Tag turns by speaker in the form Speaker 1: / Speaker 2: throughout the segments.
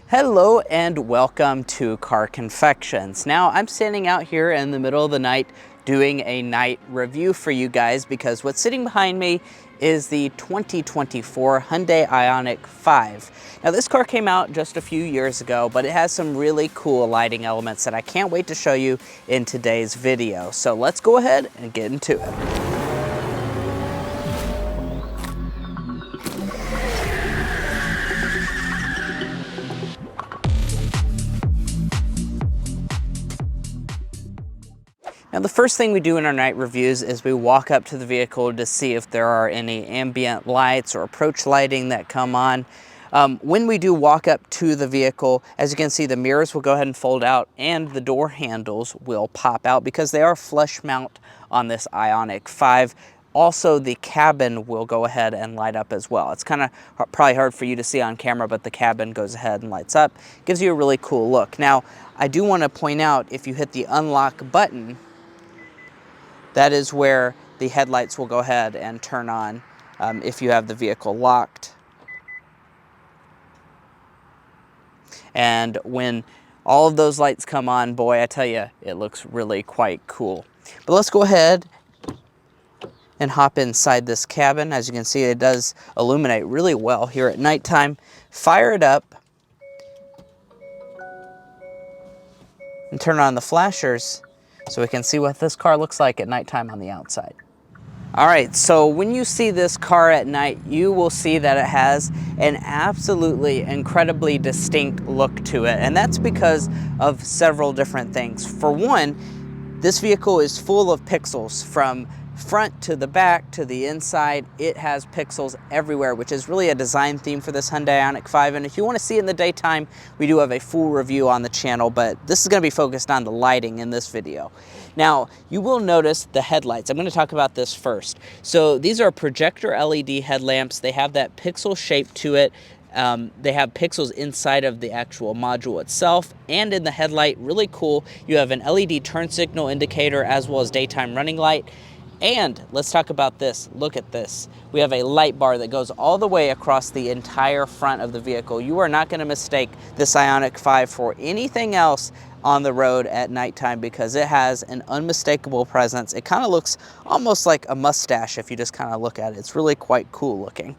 Speaker 1: Hello and welcome to Car Confections. Now I'm standing out here in the middle of the night doing a night review for you guys because what's sitting behind me is the 2024 Hyundai IONIQ 5. Now this car came out just a few years ago, but it has some really cool lighting elements that I can't wait to show you in today's video. So let's go ahead and get into it. Now the first thing we do in our night reviews is we walk up to the vehicle to see if there are any ambient lights or approach lighting that come on. When we do walk up to the vehicle, as you can see, the mirrors will go ahead and fold out and the door handles will pop out because they are flush mount on this IONIQ 5. Also, the cabin will go ahead and light up as well. It's kind of probably hard for you to see on camera, but the cabin goes ahead and lights up. Gives you a really cool look. Now, I do want to point out, if you hit the unlock button, that is where the headlights will go ahead and turn on if you have the vehicle locked. And when all of those lights come on, boy, I tell you, it looks really quite cool. But let's go ahead and hop inside this cabin. As you can see, it does illuminate really well here at nighttime. Fire it up and turn on the flashers so we can see what this car looks like at nighttime on the outside. All right, so when you see this car at night, you will see that it has an absolutely incredibly distinct look to it, and that's because of several different things. For one, this vehicle is full of pixels from front to the back to the inside. It has pixels everywhere, which is really a design theme for this Hyundai IONIQ 5. And if you want to see it in the daytime, we do have a full review on the channel, but this is going to be focused on the lighting in this video. Now, you will notice the headlights. I'm going to talk about this first. So these are projector LED headlamps. They have that pixel shape to it. They have pixels inside of the actual module itself and in the headlight. Really cool. You have an LED turn signal indicator as well as daytime running light. And let's talk about this. Look at this. We have a light bar that goes all the way across the entire front of the vehicle. You are not going to mistake this IONIQ 5 for anything else on the road at nighttime because it has an unmistakable presence. It kind of looks almost like a mustache if you just kind of look at it. It's really quite cool looking.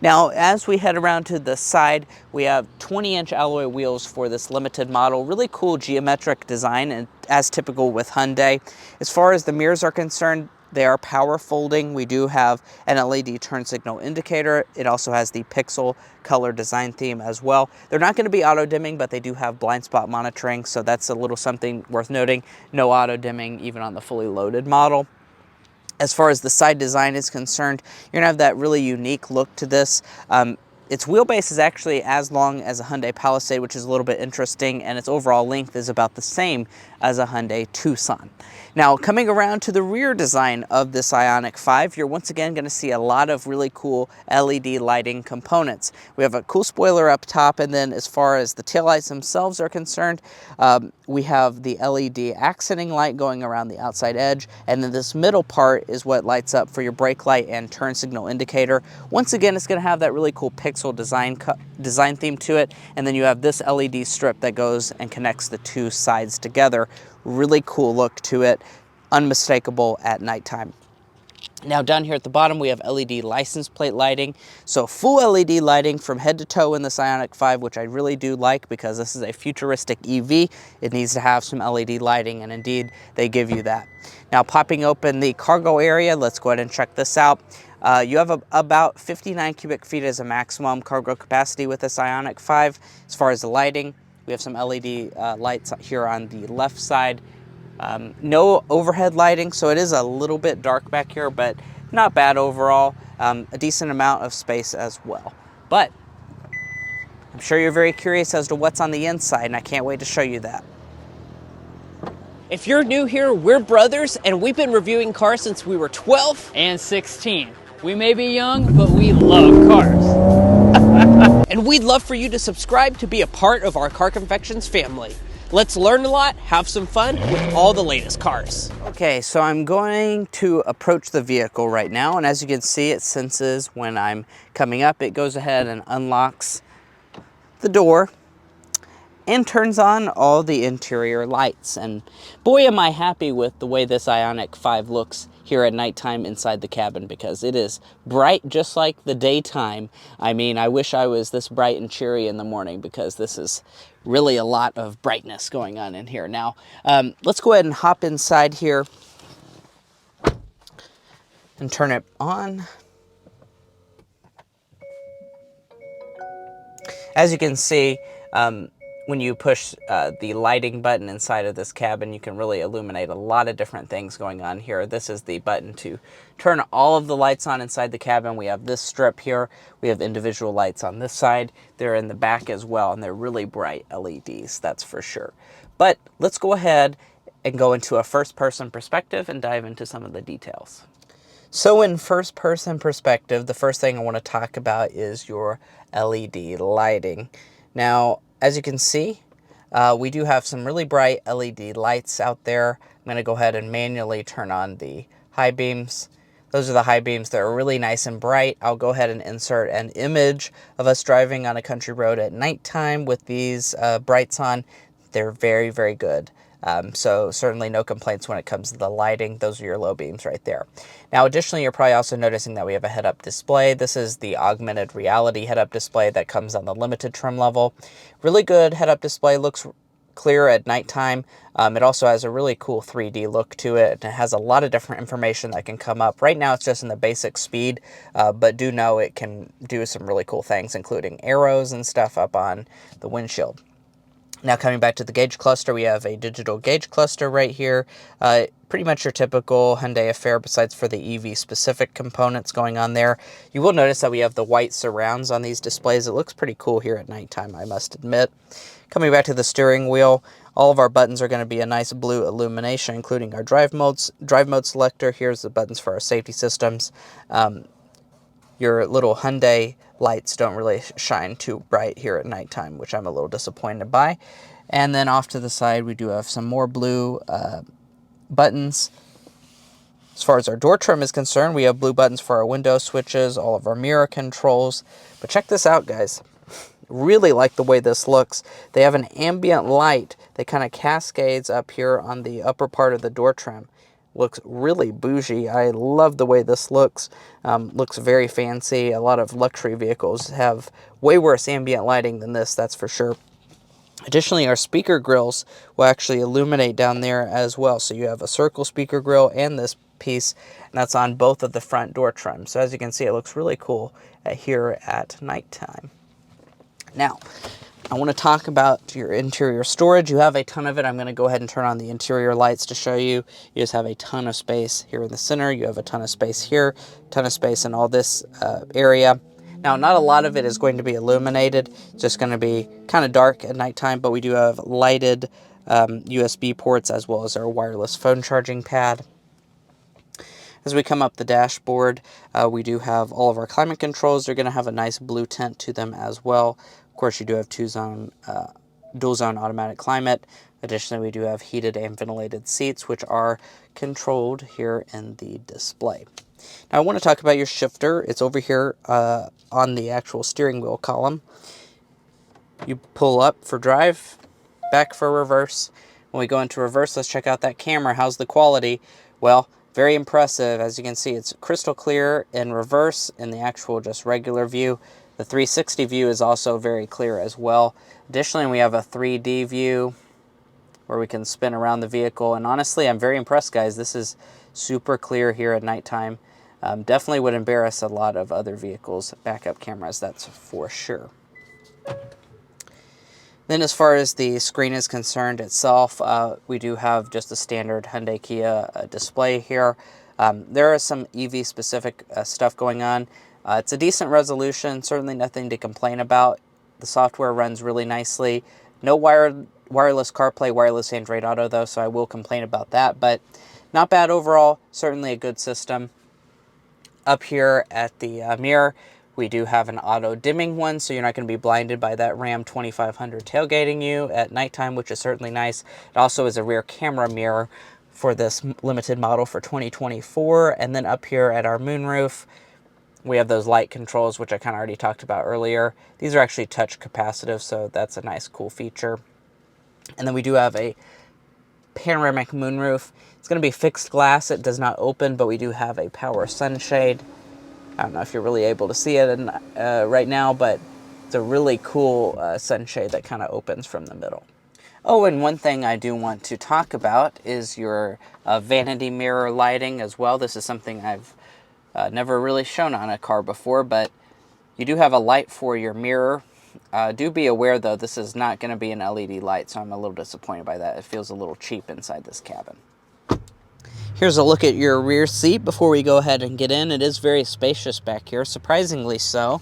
Speaker 1: Now, as we head around to the side, we have 20-inch alloy wheels for this limited model. Really cool geometric design, and as typical with Hyundai. As far as the mirrors are concerned, they are power folding. We do have an LED turn signal indicator. It also has the pixel color design theme as well. They're not going to be auto dimming, but they do have blind spot monitoring, so that's a little something worth noting. No auto dimming even on the fully loaded model. As far as the side design is concerned, you're gonna have that really unique look to this. Its wheelbase is actually as long as a Hyundai Palisade, which is a little bit interesting, and its overall length is about the same as a Hyundai Tucson. Now, coming around to the rear design of this IONIQ 5, you're once again going to see a lot of really cool LED lighting components. We have a cool spoiler up top, and then as far as the taillights themselves are concerned, we have the LED accenting light going around the outside edge, and then this middle part is what lights up for your brake light and turn signal indicator. Once again, it's going to have that really cool pixel design theme to it, and then you have this LED strip that goes and connects the two sides together. Really cool look to it, unmistakable at nighttime. Now down here at the bottom we have LED license plate lighting. So full LED lighting from head to toe in this IONIQ 5, which I really do like because this is a futuristic EV. It needs to have some LED lighting, and indeed they give you that. Now popping open the cargo area, let's go ahead and check this out. You have about 59 cubic feet as a maximum cargo capacity with this IONIQ 5. As far as the lighting, we have some LED lights here on the left side. No overhead lighting, so it is a little bit dark back here, but not bad overall. A decent amount of space as well. But I'm sure you're very curious as to what's on the inside, and I can't wait to show you that.
Speaker 2: If you're new here, we're brothers, and we've been reviewing cars since we were 12
Speaker 3: and 16. We may be young, but we love cars.
Speaker 2: And we'd love for you to subscribe to be a part of our Car Confections family. Let's learn a lot, have some fun with all the latest cars.
Speaker 1: Okay, so I'm going to approach the vehicle right now, and as you can see, it senses when I'm coming up. It goes ahead and unlocks the door. and turns on all the interior lights. And boy, am I happy with the way this IONIQ 5 looks here at nighttime inside the cabin, because it is bright just like the daytime. I mean, I wish I was this bright and cheery in the morning, because this is really a lot of brightness going on in here. Now, let's go ahead and hop inside here and turn it on. As you can see, when you push the lighting button inside of this cabin, you can really illuminate a lot of different things going on here. This is the button to turn all of the lights on inside the cabin. We have this strip here. We have individual lights on this side. They're in the back as well, and they're really bright LEDs, that's for sure. But let's go ahead and go into a first-person perspective and dive into some of the details. So in first-person perspective, the first thing I want to talk about is your LED lighting. Now, as you can see, we do have some really bright LED lights out there. I'm going to go ahead and manually turn on the high beams. Those are the high beams that are really nice and bright. I'll go ahead and insert an image of us driving on a country road at nighttime with these brights on. They're very, very good. So certainly no complaints when it comes to the lighting. Those are your low beams right there. Now, additionally, you're probably also noticing that we have a head-up display. This is the augmented reality head-up display that comes on the limited trim level. Really good head-up display, looks clear at nighttime. It also has a really cool 3D look to it. It has a lot of different information that can come up. Right now, it's just in the basic speed, but do know it can do some really cool things, including arrows and stuff up on the windshield. Now, coming back to the gauge cluster, we have a digital gauge cluster right here. Pretty much your typical Hyundai affair, besides for the EV-specific components going on there. You will notice that we have the white surrounds on these displays. It looks pretty cool here at nighttime, I must admit. Coming back to the steering wheel, all of our buttons are going to be a nice blue illumination, including our drive mode selector. Here's the buttons for our safety systems. Your little Hyundai lights don't really shine too bright here at nighttime, which I'm a little disappointed by. And then off to the side, we do have some more blue buttons. As far as our door trim is concerned, we have blue buttons for our window switches, all of our mirror controls. But check this out, guys. Really like the way this looks. They have an ambient light that kind of cascades up here on the upper part of the door trim. Looks really bougie. I love the way this looks. Looks very fancy. A lot of luxury vehicles have way worse ambient lighting than this, that's for sure. Additionally, our speaker grills will actually illuminate down there as well. So you have a circle speaker grill and this piece, and that's on both of the front door trims. So as you can see, it looks really cool here at nighttime. Now, I want to talk about your interior storage. You have a ton of it. I'm going to go ahead and turn on the interior lights to show you. You just have a ton of space here in the center. You have a ton of space here, a ton of space in all this area. Now, not a lot of it is going to be illuminated. It's just going to be kind of dark at nighttime, but we do have lighted USB ports as well as our wireless phone charging pad. As we come up the dashboard, we do have all of our climate controls. They're going to have a nice blue tint to them as well. Of course, you do have dual zone automatic climate. Additionally, we do have heated and ventilated seats, which are controlled here in the display. Now, I want to talk about your shifter. It's over here on the actual steering wheel column. You pull up for drive, back for reverse. When we go into reverse, let's check out that camera. How's the quality? Well, very impressive. As you can see, it's crystal clear in reverse in the actual just regular view. The 360 view is also very clear as well. Additionally, we have a 3D view where we can spin around the vehicle. And honestly, I'm very impressed, guys. This is super clear here at nighttime. Definitely would embarrass a lot of other vehicles' backup cameras, that's for sure. Then as far as the screen is concerned itself, we do have just a standard Hyundai Kia display here. There is some EV-specific stuff going on. It's a decent resolution, certainly nothing to complain about. The software runs really nicely. No wireless CarPlay, wireless Android Auto though, so I will complain about that. But not bad overall, certainly a good system. Up here at the mirror, we do have an auto dimming one, so you're not going to be blinded by that Ram 2500 tailgating you at nighttime, which is certainly nice. It also is a rear camera mirror for this limited model for 2024. And then up here at our moonroof, we have those light controls, which I kind of already talked about earlier. These are actually touch capacitive, so that's a nice, cool feature. And then we do have a panoramic moonroof. It's going to be fixed glass. It does not open, but we do have a power sunshade. I don't know if you're really able to see it right now, but it's a really cool sunshade that kind of opens from the middle. Oh, and one thing I do want to talk about is your vanity mirror lighting as well. This is something I've never really shown on a car before, but you do have a light for your mirror. Do be aware, though, this is not going to be an LED light, so I'm a little disappointed by that. It feels a little cheap inside this cabin. Here's a look at your rear seat before we go ahead and get in. It is very spacious back here, surprisingly so.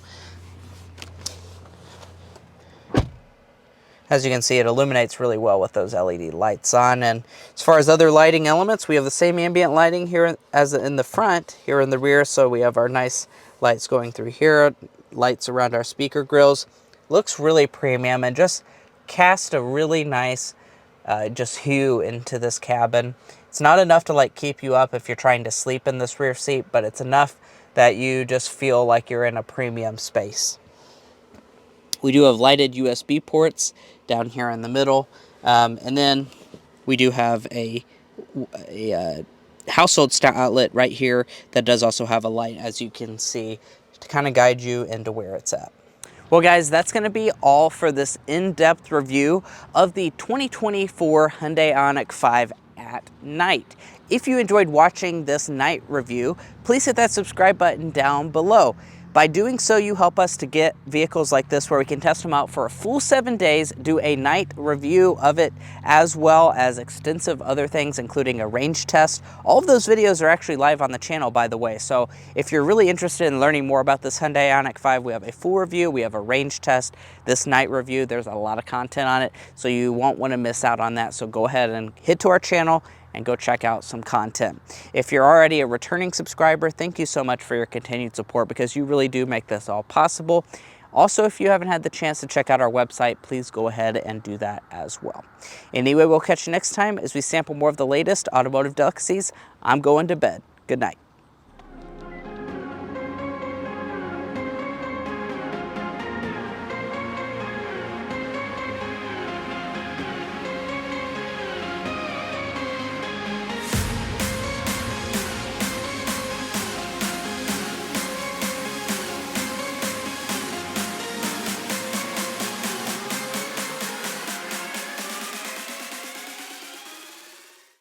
Speaker 1: As you can see, it illuminates really well with those LED lights on. And as far as other lighting elements, we have the same ambient lighting here as in the front, here in the rear. So we have our nice lights going through here, lights around our speaker grills. Looks really premium and just cast a really nice just hue into this cabin. It's not enough to like keep you up if you're trying to sleep in this rear seat, but it's enough that you just feel like you're in a premium space. We do have lighted USB ports down here in the middle. And then we do have a household style outlet right here that does also have a light, as you can see, to kind of guide you into where it's at. Well, guys, that's going to be all for this in-depth review of the 2024 Hyundai IONIQ 5 at night. If you enjoyed watching this night review, please hit that subscribe button down below. By doing so, you help us to get vehicles like this where we can test them out for a full 7 days, do a night review of it, as well as extensive other things, including a range test. All of those videos are actually live on the channel, by the way. So if you're really interested in learning more about this Hyundai IONIQ 5, we have a full review, we have a range test, this night review. There's a lot of content on it, so you won't want to miss out on that. So go ahead and head to our channel and go check out some content. If you're already a returning subscriber, thank you so much for your continued support, because you really do make this all possible. Also, if you haven't had the chance to check out our website, please go ahead and do that as well. Anyway, we'll catch you next time as we sample more of the latest automotive delicacies. I'm going to bed. Good night.